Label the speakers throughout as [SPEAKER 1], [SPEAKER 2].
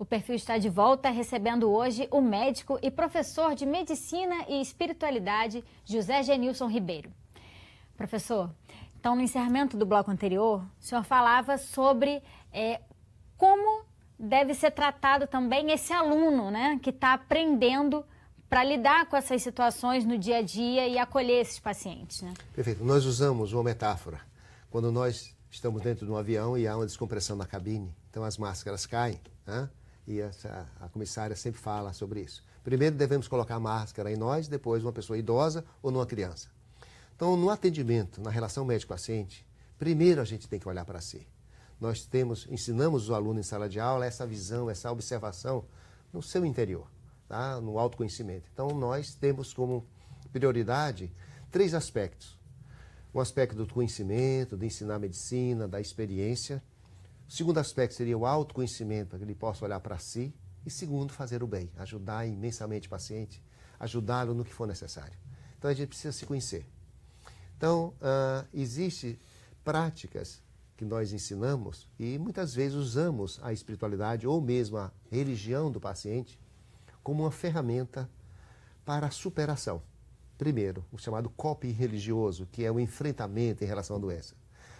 [SPEAKER 1] O Perfil está de volta, recebendo hoje o médico e professor de Medicina e Espiritualidade, José Genilson Ribeiro. Professor, então no encerramento do bloco anterior, o senhor falava sobre como deve ser tratado também esse aluno, né, que está aprendendo para lidar com essas situações no dia a dia e acolher esses pacientes, né?
[SPEAKER 2] Perfeito. Nós usamos uma metáfora. Quando nós estamos dentro de um avião e há uma descompressão na cabine, então as máscaras caem, né? E a comissária sempre fala sobre isso. Primeiro devemos colocar a máscara em nós, depois uma pessoa idosa ou numa criança. Então, no atendimento, na relação médico-paciente, primeiro a gente tem que olhar para si. Nós ensinamos o aluno em sala de aula essa visão, essa observação no seu interior, tá? No autoconhecimento. Então, nós temos como prioridade 3 aspectos. Um aspecto do conhecimento, de ensinar medicina, da experiência. O segundo aspecto seria o autoconhecimento, para que ele possa olhar para si. E segundo, fazer o bem, ajudar imensamente o paciente, ajudá-lo no que for necessário. Então, a gente precisa se conhecer. Então, existem práticas que nós ensinamos e muitas vezes usamos a espiritualidade ou mesmo a religião do paciente como uma ferramenta para a superação. Primeiro, o chamado coping religioso, que é o enfrentamento em relação à doença.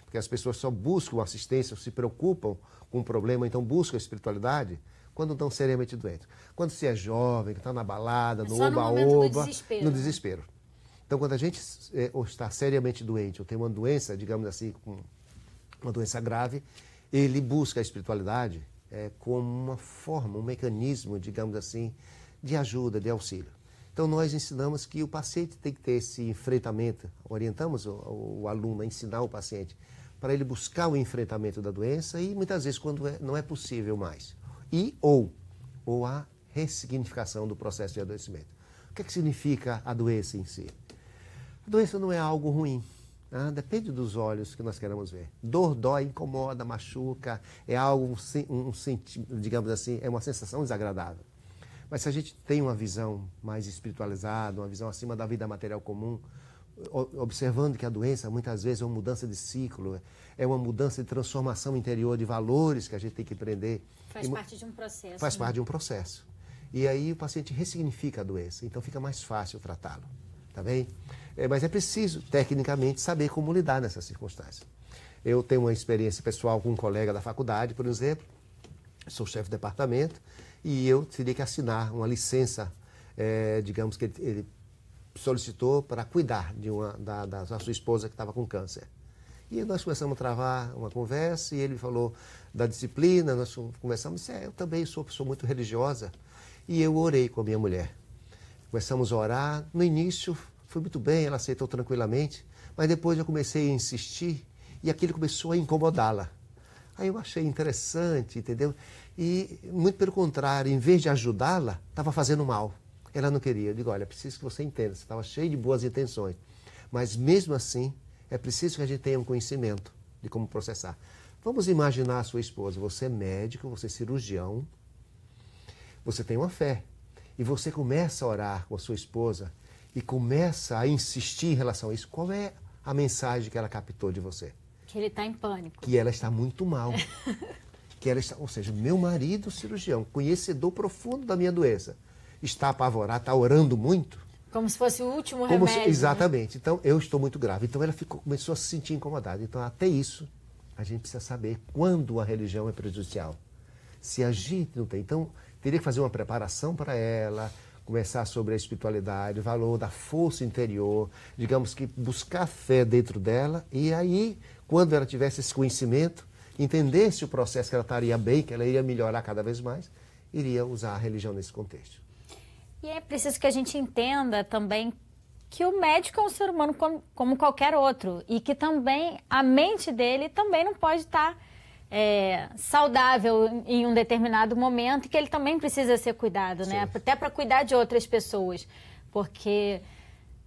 [SPEAKER 2] Porque as pessoas só buscam assistência, se preocupam com o problema, então buscam a espiritualidade quando estão seriamente doentes. Quando se é jovem, que está na balada, no oba-oba, no desespero. Então, quando a gente está seriamente doente ou tem uma doença, digamos assim, uma doença grave, ele busca a espiritualidade como uma forma, um mecanismo, digamos assim, de ajuda, de auxílio. Então, nós ensinamos que o paciente tem que ter esse enfrentamento, orientamos o aluno a ensinar o paciente para ele buscar o enfrentamento da doença e, muitas vezes, quando não é possível mais. Ou a ressignificação do processo de adoecimento. O que significa a doença em si? A doença não é algo ruim, né? Depende dos olhos que nós queremos ver. Dor dói, incomoda, machuca, é algo, digamos assim, é uma sensação desagradável. Mas se a gente tem uma visão mais espiritualizada, uma visão acima da vida material comum, observando que a doença muitas vezes é uma mudança de ciclo, é uma mudança de transformação interior de valores que a gente tem que aprender.
[SPEAKER 1] Faz parte de um processo.
[SPEAKER 2] Faz parte de um processo. E aí o paciente ressignifica a doença, então fica mais fácil tratá-lo, tá bem? Mas é preciso, tecnicamente, saber como lidar nessas circunstâncias. Eu tenho uma experiência pessoal com um colega da faculdade, por exemplo, sou chefe de departamento, e eu teria que assinar uma licença, digamos que ele solicitou para cuidar da sua esposa que estava com câncer. E nós começamos a travar uma conversa e ele falou da disciplina, nós conversamos, eu também sou pessoa muito religiosa e eu orei com a minha mulher. Começamos a orar, no início foi muito bem, ela aceitou tranquilamente, mas depois eu comecei a insistir e aquilo começou a incomodá-la. Aí eu achei interessante, entendeu? E, muito pelo contrário, em vez de ajudá-la, estava fazendo mal. Ela não queria. Eu digo, olha, é preciso que você entenda, você estava cheio de boas intenções. Mas, mesmo assim, é preciso que a gente tenha um conhecimento de como processar. Vamos imaginar a sua esposa. Você é médico, você é cirurgião, você tem uma fé. E você começa a orar com a sua esposa e começa a insistir em relação a isso. Qual é a mensagem que ela captou de você?
[SPEAKER 1] Que ele está em pânico.
[SPEAKER 2] Que ela está muito mal. Ou seja, meu marido, cirurgião, conhecedor profundo da minha doença, está apavorado, está orando muito.
[SPEAKER 1] Como se fosse o último remédio.
[SPEAKER 2] Exatamente. Né? Então, eu estou muito grave. Então, ela começou a se sentir incomodada. Então, até isso, a gente precisa saber quando a religião é prejudicial. Se a gente não tem. Então, teria que fazer uma preparação para ela, conversar sobre a espiritualidade, o valor da força interior, digamos que buscar fé dentro dela. E aí, quando ela tivesse esse conhecimento, entendesse o processo que ela estaria bem, que ela iria melhorar cada vez mais, iria usar a religião nesse contexto.
[SPEAKER 1] E é preciso que a gente entenda também que o médico é um ser humano como qualquer outro e que também a mente dele também não pode estar saudável em um determinado momento e que ele também precisa ser cuidado, né? Até para cuidar de outras pessoas, porque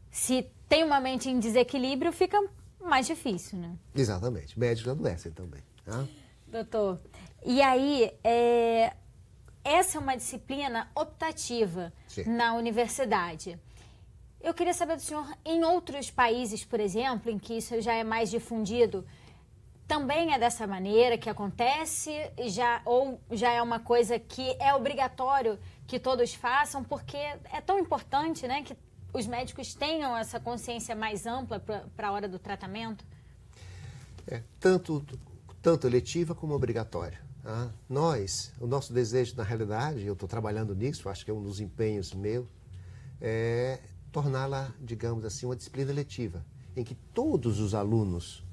[SPEAKER 1] se tem uma mente em desequilíbrio fica mais difícil, né?
[SPEAKER 2] Exatamente. Médicos adoecem também. Tá?
[SPEAKER 1] Doutor, e aí, essa é uma disciplina optativa na universidade. Eu queria saber do senhor, em outros países, por exemplo, em que isso já é mais difundido, também é dessa maneira que acontece, ou já é uma coisa que é obrigatório que todos façam, porque é tão importante, né, que os médicos tenham essa consciência mais ampla para a hora do tratamento?
[SPEAKER 2] Tanto eletiva como obrigatória. Tá? O nosso desejo, na realidade, eu estou trabalhando nisso, acho que é um dos empenhos meus, é torná-la, digamos assim, uma disciplina eletiva, em que todos os alunos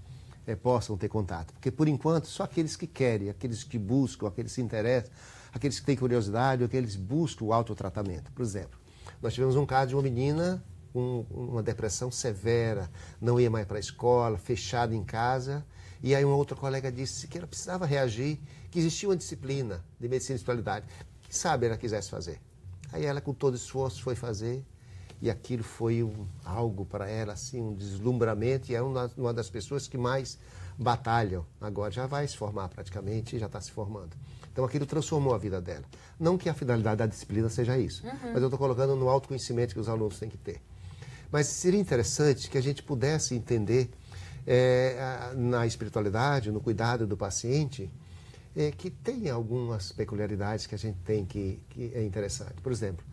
[SPEAKER 2] possam ter contato. Porque, por enquanto, só aqueles que querem, aqueles que buscam, aqueles que se interessam, aqueles que têm curiosidade, aqueles que buscam o autotratamento. Por exemplo, nós tivemos um caso de uma menina com uma depressão severa, não ia mais para a escola, fechada em casa, e aí uma outra colega disse que ela precisava reagir, que existia uma disciplina de medicina e espiritualidade, que sabe ela quisesse fazer. Aí ela, com todo esforço, foi fazer, e aquilo foi algo para ela, assim, um deslumbramento, e é uma das pessoas que mais batalham. Agora já vai se formar praticamente, já está se formando. Então aquilo transformou a vida dela. Não que a finalidade da disciplina seja isso, mas eu estou colocando no autoconhecimento que os alunos têm que ter. Mas seria interessante que a gente pudesse entender na espiritualidade, no cuidado do paciente, que tem algumas peculiaridades que a gente tem que é interessante. Por exemplo,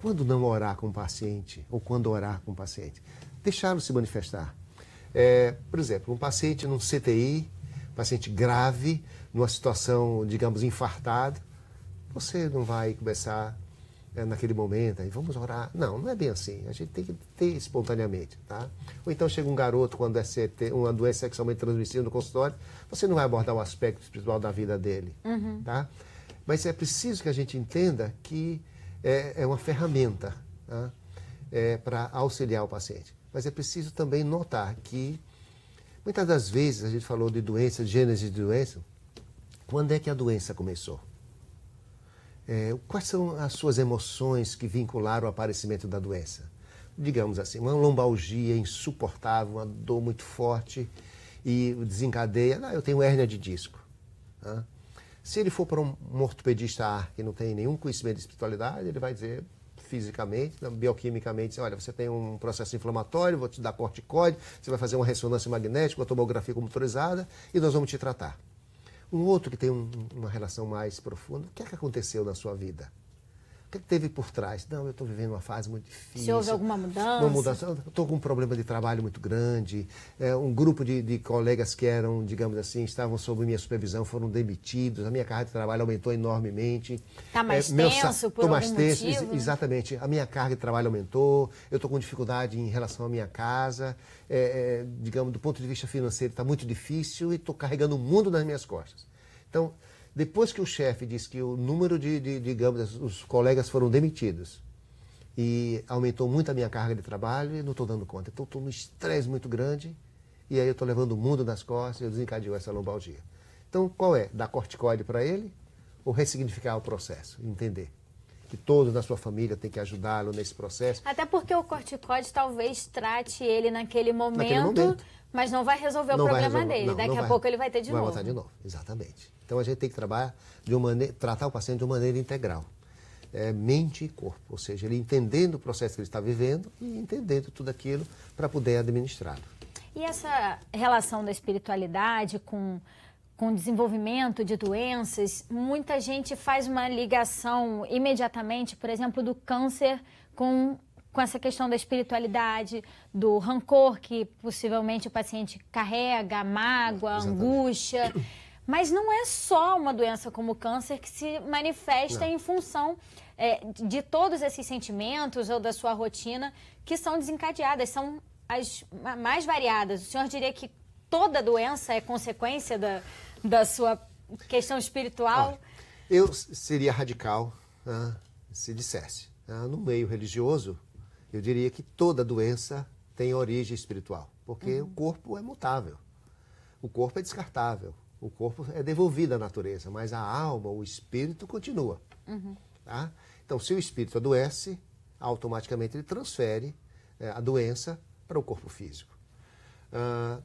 [SPEAKER 2] quando não orar com o paciente, ou quando orar com o paciente, deixá-lo se manifestar. Por exemplo, um paciente num CTI, paciente grave, numa situação, digamos, infartada, você não vai começar naquele momento, aí vamos orar. Não é bem assim. A gente tem que ter espontaneamente, tá? Ou então chega um garoto quando uma doença sexualmente transmissível no consultório, você não vai abordar o aspecto espiritual da vida dele, tá? Mas é preciso que a gente entenda que é uma ferramenta, tá? Para auxiliar o paciente. Mas é preciso também notar que muitas das vezes a gente falou de doença, de gênese de doença. Quando é que a doença começou? Quais são as suas emoções que vincularam o aparecimento da doença? Digamos assim, uma lombalgia insuportável, uma dor muito forte e desencadeia, eu tenho hérnia de disco. Tá? Se ele for para um ortopedista que não tem nenhum conhecimento de espiritualidade, ele vai dizer fisicamente, bioquimicamente, olha, você tem um processo inflamatório, vou te dar corticoide, você vai fazer uma ressonância magnética, uma tomografia computadorizada e nós vamos te tratar. Um outro que tem uma relação mais profunda, o que é que aconteceu na sua vida? O que é que teve por trás? Não, eu estou vivendo uma fase muito difícil.
[SPEAKER 1] Se houve alguma mudança?
[SPEAKER 2] Uma mudança. Eu estou com um problema de trabalho muito grande. Um grupo de colegas que eram, digamos assim, estavam sob minha supervisão, foram demitidos. A minha carga de trabalho aumentou enormemente.
[SPEAKER 1] Está mais tenso por algum motivo?
[SPEAKER 2] Exatamente. A minha carga de trabalho aumentou. Eu estou com dificuldade em relação à minha casa. Digamos, do ponto de vista financeiro, está muito difícil e estou carregando o mundo nas minhas costas. Então, depois que o chefe disse que o número digamos, os colegas foram demitidos e aumentou muito a minha carga de trabalho, eu não estou dando conta. Então, estou num estresse muito grande e aí eu estou levando o mundo nas costas e eu desencadeou essa lombalgia. Então, qual é? Dar corticoide para ele ou ressignificar o processo? Entender que todos na sua família têm que ajudá-lo nesse processo.
[SPEAKER 1] Até porque o corticoide talvez trate ele naquele momento. Mas não vai resolver o problema dele. Daqui a pouco ele vai ter de novo.
[SPEAKER 2] Vai voltar de novo, exatamente. Então a gente tem que trabalhar tratar o paciente de uma maneira integral. Mente e corpo. Ou seja, ele entendendo o processo que ele está vivendo e entendendo tudo aquilo para poder administrá-lo.
[SPEAKER 1] E essa relação da espiritualidade com o desenvolvimento de doenças, muita gente faz uma ligação imediatamente, por exemplo, do câncer com essa questão da espiritualidade, do rancor que possivelmente o paciente carrega, a mágoa, a angústia. Mas não é só uma doença como o câncer que se manifesta em função de todos esses sentimentos ou da sua rotina que são desencadeadas, são as mais variadas. O senhor diria que toda doença é consequência da sua questão espiritual?
[SPEAKER 2] Olha, eu seria radical se dissesse. No meio religioso, eu diria que toda doença tem origem espiritual, porque o corpo é mutável, o corpo é descartável, o corpo é devolvido à natureza, mas a alma, o espírito continua. Tá? Então, se o espírito adoece, automaticamente ele transfere a doença para o corpo físico.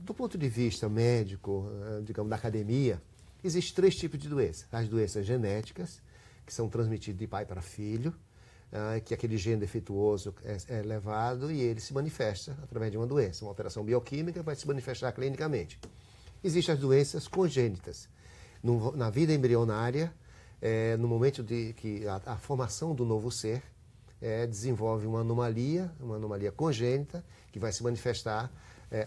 [SPEAKER 2] Do ponto de vista médico, digamos, da academia, existem 3 tipos de doenças. As doenças genéticas, que são transmitidas de pai para filho, que aquele gene defeituoso é levado e ele se manifesta através de uma doença. Uma alteração bioquímica vai se manifestar clinicamente. Existem as doenças congênitas. Na vida embrionária, no momento de que a formação do novo ser desenvolve uma anomalia congênita, que vai se manifestar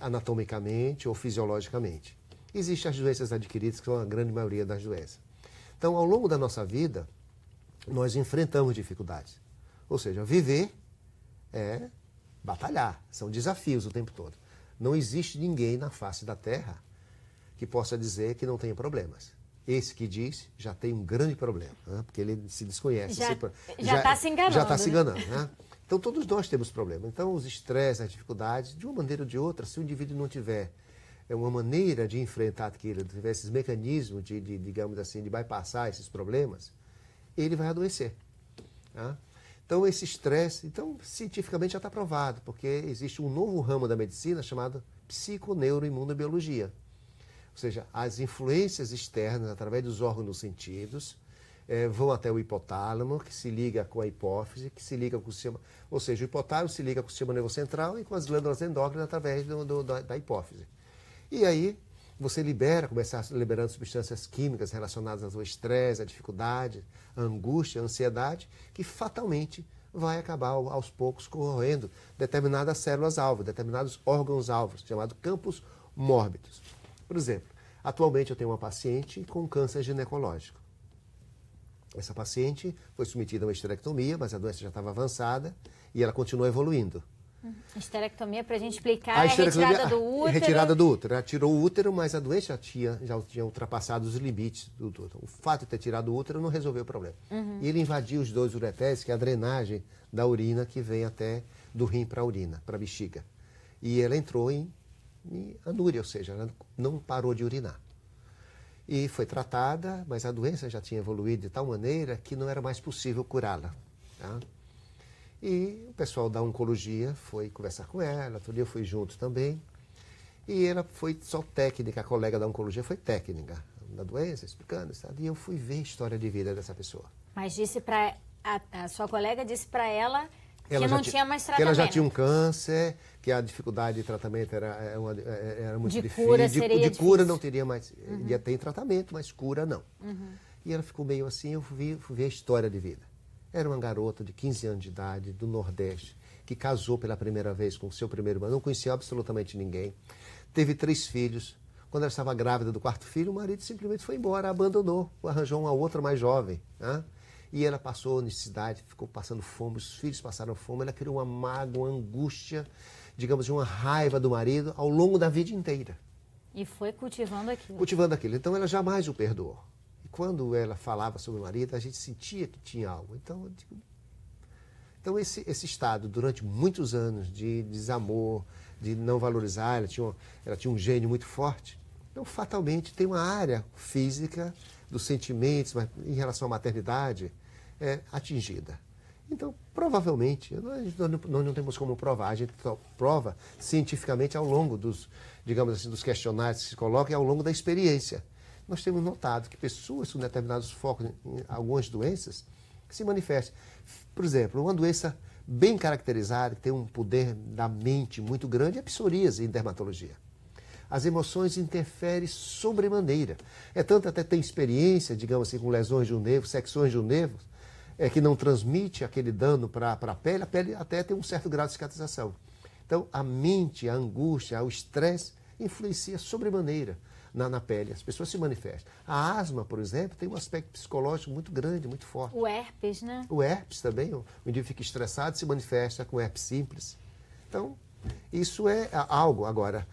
[SPEAKER 2] anatomicamente ou fisiologicamente. Existem as doenças adquiridas, que são a grande maioria das doenças. Então, ao longo da nossa vida, nós enfrentamos dificuldades. Ou seja, viver é batalhar, são desafios o tempo todo. Não existe ninguém na face da Terra que possa dizer que não tenha problemas. Esse que diz já tem um grande problema, né? Porque ele se desconhece.
[SPEAKER 1] Já está se enganando.
[SPEAKER 2] Já está se enganando, né? Então, todos nós temos problemas. Então, os estresses, as dificuldades, de uma maneira ou de outra, se o indivíduo não tiver uma maneira de enfrentar aquilo, tiver esses mecanismos digamos assim, de bypassar esses problemas, ele vai adoecer. Tá? Então, esse estresse, cientificamente já está provado, porque existe um novo ramo da medicina chamado psiconeuroimunobiologia. Ou seja, as influências externas, através dos órgãos dos sentidos, vão até o hipotálamo, que se liga com a hipófise, que se liga com o sistema... Ou seja, o hipotálamo se liga com o sistema nervoso central e com as glândulas endócrinas através da hipófise. E aí, você começa liberando substâncias químicas relacionadas ao estresse, à dificuldade, à angústia, à ansiedade, que fatalmente vai acabar aos poucos corroendo determinadas células-alvo, determinados órgãos-alvos, chamados campos mórbidos. Por exemplo, atualmente eu tenho uma paciente com câncer ginecológico. Essa paciente foi submetida a uma esterectomia, mas a doença já estava avançada e ela continua evoluindo.
[SPEAKER 1] Esterectomia, para a gente explicar, é retirada do útero.
[SPEAKER 2] Retirada do útero. Ela tirou o útero, mas a doença já tinha ultrapassado os limites do útero. O fato de ter tirado o útero não resolveu o problema. E ele invadiu os dois ureteres, que é a drenagem da urina que vem até do rim para a urina, para a bexiga. E ela entrou em anúria, ou seja, ela não parou de urinar. E foi tratada, mas a doença já tinha evoluído de tal maneira que não era mais possível curá-la. Tá? E o pessoal da oncologia foi conversar com ela, outro dia eu fui junto também. E ela foi só técnica, a colega da oncologia foi técnica da doença, explicando, sabe? E eu fui ver a história de vida dessa pessoa.
[SPEAKER 1] Mas disse para a sua colega disse para ela que não tinha mais tratamento.
[SPEAKER 2] Que ela já tinha um câncer, que a dificuldade de tratamento era muito difícil.
[SPEAKER 1] De
[SPEAKER 2] cura não teria mais. Ia ter tratamento, mas cura não. E ela ficou meio assim, eu fui ver a história de vida. Era uma garota de 15 anos de idade, do Nordeste, que casou pela primeira vez com o seu primeiro marido, não conhecia absolutamente ninguém. Teve 3 filhos. Quando ela estava grávida do 4º filho, o marido simplesmente foi embora, abandonou, arranjou uma outra mais jovem. Né? E ela passou necessidade, ficou passando fome, os filhos passaram fome, ela criou uma mágoa, uma angústia, digamos, uma raiva do marido ao longo da vida inteira.
[SPEAKER 1] E foi cultivando aquilo.
[SPEAKER 2] Cultivando aquilo. Então ela jamais o perdoou. E quando ela falava sobre o marido, a gente sentia que tinha algo. Então esse estado, durante muitos anos de desamor, de não valorizar, ela tinha um gênio muito forte. Então, fatalmente, tem uma área física dos sentimentos, mas em relação à maternidade, atingida. Então, provavelmente, nós não temos como provar, a gente prova cientificamente ao longo dos, digamos assim, dos questionários que se colocam e ao longo da experiência. Nós temos notado que pessoas com determinados focos em algumas doenças que se manifestam. Por exemplo, uma doença bem caracterizada, que tem um poder da mente muito grande, é a psoríase em dermatologia. As emoções interferem sobremaneira. Tanto até tem experiência, digamos assim, com lesões de um nervo, secções de um nervo, que não transmite aquele dano para a pele até tem um certo grau de cicatrização. Então, a mente, a angústia, o estresse influencia sobremaneira na pele. As pessoas se manifestam. A asma, por exemplo, tem um aspecto psicológico muito grande, muito forte.
[SPEAKER 1] O herpes, né?
[SPEAKER 2] O herpes também. O indivíduo fica estressado, se manifesta com herpes simples. Então, isso é algo. Agora,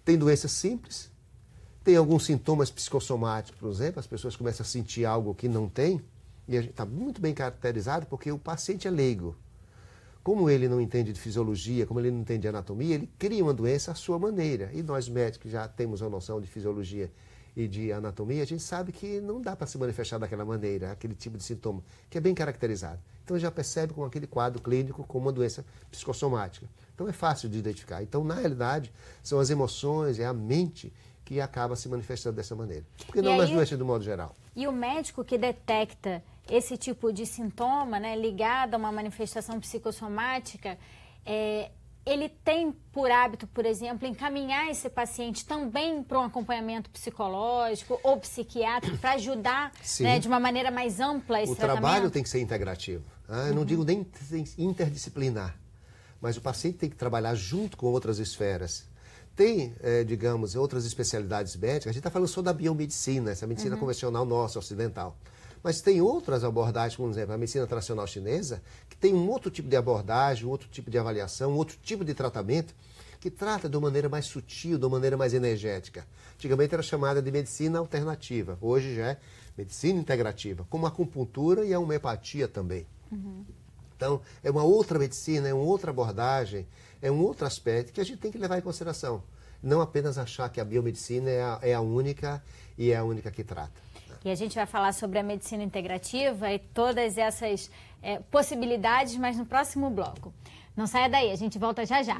[SPEAKER 2] tem doenças simples, tem alguns sintomas psicossomáticos, por exemplo, as pessoas começam a sentir algo que não tem, e a gente está muito bem caracterizado porque o paciente é leigo. Como ele não entende de fisiologia, como ele não entende de anatomia, ele cria uma doença à sua maneira. E nós médicos já temos uma noção de fisiologia e de anatomia, a gente sabe que não dá para se manifestar daquela maneira, aquele tipo de sintoma, que é bem caracterizado. Então já percebe com aquele quadro clínico como uma doença psicossomática. Então é fácil de identificar. Então, na realidade, são as emoções, é a mente que acaba se manifestando dessa maneira. Porque não nas doenças do modo geral.
[SPEAKER 1] E o médico que detecta esse tipo de sintoma, né, ligado a uma manifestação psicossomática, ele tem por hábito, por exemplo, encaminhar esse paciente também para um acompanhamento psicológico ou psiquiátrico para ajudar, né, de uma maneira mais ampla esse tratamento?
[SPEAKER 2] O trabalho tem que ser integrativo. Eu não digo nem interdisciplinar, mas o paciente tem que trabalhar junto com outras esferas. Tem, digamos, outras especialidades médicas. A gente está falando só da biomedicina, essa medicina convencional nossa, ocidental. Mas tem outras abordagens, como, por exemplo, a medicina tradicional chinesa, que tem um outro tipo de abordagem, um outro tipo de avaliação, um outro tipo de tratamento, que trata de uma maneira mais sutil, de uma maneira mais energética. Antigamente era chamada de medicina alternativa, hoje já é medicina integrativa, como a acupuntura e a homeopatia também. Então, é uma outra medicina, é uma outra abordagem, é um outro aspecto que a gente tem que levar em consideração. Não apenas achar que a biomedicina é a única e é a única que trata.
[SPEAKER 1] E a gente vai falar sobre a medicina integrativa e todas essas possibilidades, mas no próximo bloco. Não saia daí, a gente volta já já.